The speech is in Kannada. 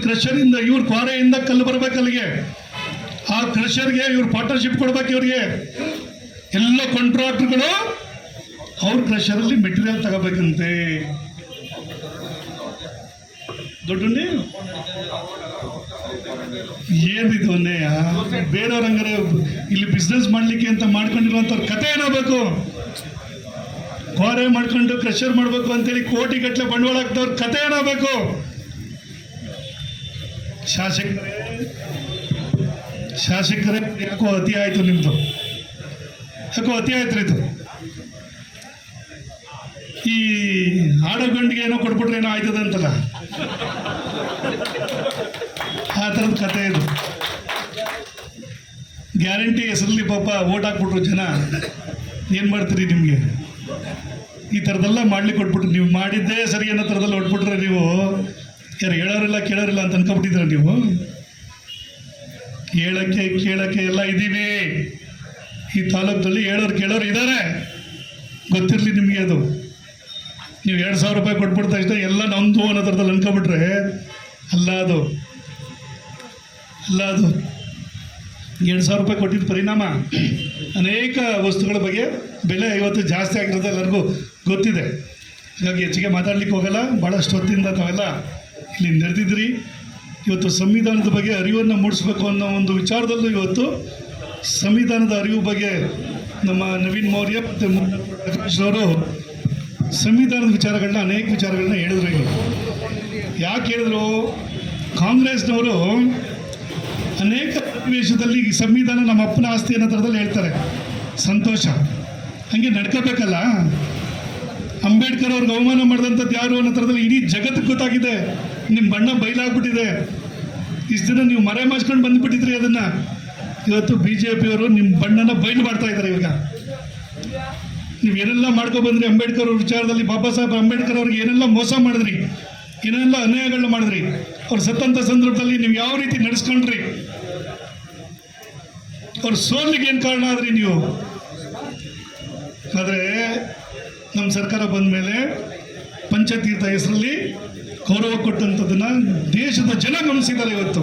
ಕ್ರಷರಿಂದ ಇವ್ರ ಕ್ವಾರೆಯಿಂದ ಕಲ್ಲು ಬರ್ಬೇಕು ಅಲ್ಲಿಗೆ. ಆ ಕ್ರಷರ್ಗೆ ಇವ್ರು ಪಾರ್ಟ್ನರ್ಶಿಪ್ ಕೊಡ್ಬೇಕು. ಇವ್ರಿಗೆ ಎಲ್ಲ ಕಾಂಟ್ರಾಕ್ಟರ್ಗಳು ಅವ್ರ ಕ್ರಷರಲ್ಲಿ ಮೆಟೀರಿಯಲ್ ತಗೋಬೇಕಂತೆ. ದೊಡ್ಡನ್ನೇ ಏನಿದು ಅನ್ನಯ್ಯ, ಬೇರೆಯವ್ರಂಗಾರೆ ಇಲ್ಲಿ ಬಿಸ್ನೆಸ್ ಮಾಡ್ಲಿಕ್ಕೆ ಅಂತ ಮಾಡ್ಕೊಂಡಿರುವಂಥವ್ರ ಕತೆ ಏನಾಗಬೇಕು? ಕ್ವಾರೆ ಮಾಡ್ಕೊಂಡು ಕ್ರಷರ್ ಮಾಡಬೇಕು ಅಂತೇಳಿ ಕೋಟಿಗಟ್ಟಲೆ ಬಂಡವಾಳ ಹಾಕ್ದವ್ರ ಕತೆ ಏನಾಗಬೇಕು? ಶಾಸಕರೇ ಯಾಕೋ ಅತಿ ಆಯ್ತು ನಿಮ್ದು, ಯಾಕೋ ಅತಿ ಆಯ್ತು ಇದು. ಈ ಆಡಗಂಡಿಗೆ ಏನೋ ಕೊಟ್ಬಿಟ್ರೆ ಏನೋ ಆಯ್ತದೆ ಅಂತಲ್ಲ, ಆ ಥರದ ಕತೆ ಇದು. ಗ್ಯಾರಂಟಿ ಹೆಸರಲ್ಲಿ ಪಾಪ ಓಟ್ ಹಾಕ್ಬಿಟ್ರು ಜನ. ಏನು ಮಾಡ್ತೀರಿ? ನಿಮಗೆ ಈ ಥರದ್ದೆಲ್ಲ ಮಾಡ್ಲಿಕ್ಕೆ ಕೊಟ್ಬಿಟ್ರು. ನೀವು ಮಾಡಿದ್ದೇ ಸರಿ ಅನ್ನೋ ಥರದಲ್ಲಿ ಹೊಟ್ಬಿಟ್ರೆ ನೀವು ಯಾರು ಹೇಳೋರಿಲ್ಲ ಕೇಳೋರಿಲ್ಲ ಅಂತ ಅನ್ಕೊಬಿಟ್ಟಿದ್ರ ನೀವು. ಹೇಳೋಕ್ಕೆ ಕೇಳೋಕ್ಕೆ ಎಲ್ಲ ಇದ್ದೀವಿ ಈ ತಾಲೂಕಲ್ಲಿ. ಹೇಳೋರು ಕೇಳೋರು ಇದ್ದಾರೆ, ಗೊತ್ತಿರಲಿ ನಿಮಗೆ. ಅದು ನೀವು 2,000 ರೂಪಾಯಿ ಕೊಟ್ಬಿಟ್ಟ ತಕ್ಷಣ ಎಲ್ಲ ನಮ್ಮದು ಅನ್ನೋ ಥರದಲ್ಲಿ ಅನ್ಕೊಬಿಟ್ರೆ ಅಲ್ಲ ಅದು. 2,000 ರೂಪಾಯಿ ಕೊಟ್ಟಿದ್ದ ಪರಿಣಾಮ ಅನೇಕ ವಸ್ತುಗಳ ಬಗ್ಗೆ ಬೆಲೆ ಇವತ್ತು ಜಾಸ್ತಿ ಆಗಿರೋದು ಎಲ್ಲರಿಗೂ ಗೊತ್ತಿದೆ. ಹಾಗಾಗಿ ಹೆಚ್ಚಿಗೆ ಮಾತಾಡ್ಲಿಕ್ಕೆ ಹೋಗಲ್ಲ. ಭಾಳಷ್ಟು ಹೊತ್ತಿಂದ ತಾವೆಲ್ಲ ಇಲ್ಲಿ ನೆರೆದಿದ್ರಿ. ಇವತ್ತು ಸಂವಿಧಾನದ ಬಗ್ಗೆ ಅರಿವನ್ನು ಮೂಡಿಸ್ಬೇಕು ಅನ್ನೋ ಒಂದು ವಿಚಾರದಲ್ಲೂ ಇವತ್ತು ಸಂವಿಧಾನದ ಅರಿವು ಬಗ್ಗೆ ನಮ್ಮ ನವೀನ್ ಮೌರ್ಯ ಮತ್ತು ಪ್ರಕಾಶ್ ಅವರು ಸಂವಿಧಾನದ ವಿಚಾರಗಳನ್ನ ಅನೇಕ ವಿಚಾರಗಳನ್ನ ಹೇಳಿದ್ರು. ಇಲ್ಲಿ ಯಾಕೆ ಹೇಳಿದ್ರು? ಕಾಂಗ್ರೆಸ್ನವರು ಅನೇಕ ಸನ್ನಿವೇಶದಲ್ಲಿ ಈ ಸಂವಿಧಾನ ನಮ್ಮ ಅಪ್ಪನ ಆಸ್ತಿ ಅನ್ನೋ ಥರದಲ್ಲಿ ಹೇಳ್ತಾರೆ. ಸಂತೋಷ, ಹಂಗೆ ನಡ್ಕೋಬೇಕಲ್ಲ. ಅಂಬೇಡ್ಕರ್ ಅವ್ರಿಗೆ ಅವಮಾನ ಮಾಡಿದಂಥದ್ದು ಯಾರು ಅನ್ನೋ ಥರದಲ್ಲಿ ಇಡೀ ಜಗತ್ತಿಗೆ ಗೊತ್ತಾಗಿದೆ. ನಿಮ್ಮ ಬಣ್ಣ ಬಯಲಾಗ್ಬಿಟ್ಟಿದೆ. ಇಷ್ಟು ದಿನ ನೀವು ಮರೆ ಮಾಚ್ಕೊಂಡು ಬಂದುಬಿಟ್ಟಿದ್ರಿ ಅದನ್ನು. ಇವತ್ತು BJP ಅವರು ನಿಮ್ಮ ಬಣ್ಣನ ಬಯಲು ಮಾಡ್ತಾ ಇದ್ದಾರೆ. ಇವಾಗ ನೀವು ಏನೆಲ್ಲ ಮಾಡ್ಕೊಬಂದ್ರಿ ಅಂಬೇಡ್ಕರ್ ಅವ್ರ ವಿಚಾರದಲ್ಲಿ. ಬಾಬಾ ಸಾಹೇಬ್ ಅಂಬೇಡ್ಕರ್ ಅವ್ರಿಗೆ ಏನೆಲ್ಲ ಮೋಸ ಮಾಡಿದ್ರಿ, ಏನೆಲ್ಲ ಅನ್ಯಾಯಗಳನ್ನ ಮಾಡಿದ್ರಿ. ಅವ್ರು ಸತ್ತಂಥ ಸಂದರ್ಭದಲ್ಲಿ ನೀವು ಯಾವ ರೀತಿ ನಡೆಸ್ಕೊಂಡ್ರಿ, ಅವ್ರ ಸೋಲಿಗೆ ಏನು ಕಾರಣ ಆದ್ರಿ ನೀವು. ಆದರೆ ನಮ್ಮ ಸರ್ಕಾರ ಬಂದ ಮೇಲೆ ಪಂಚತೀರ್ಥ ಹೆಸರಲ್ಲಿ ಗೌರವ ಕೊಟ್ಟಂಥದ್ದನ್ನು ದೇಶದ ಜನ ಗಮನಿಸಿದ್ದಾರೆ ಇವತ್ತು.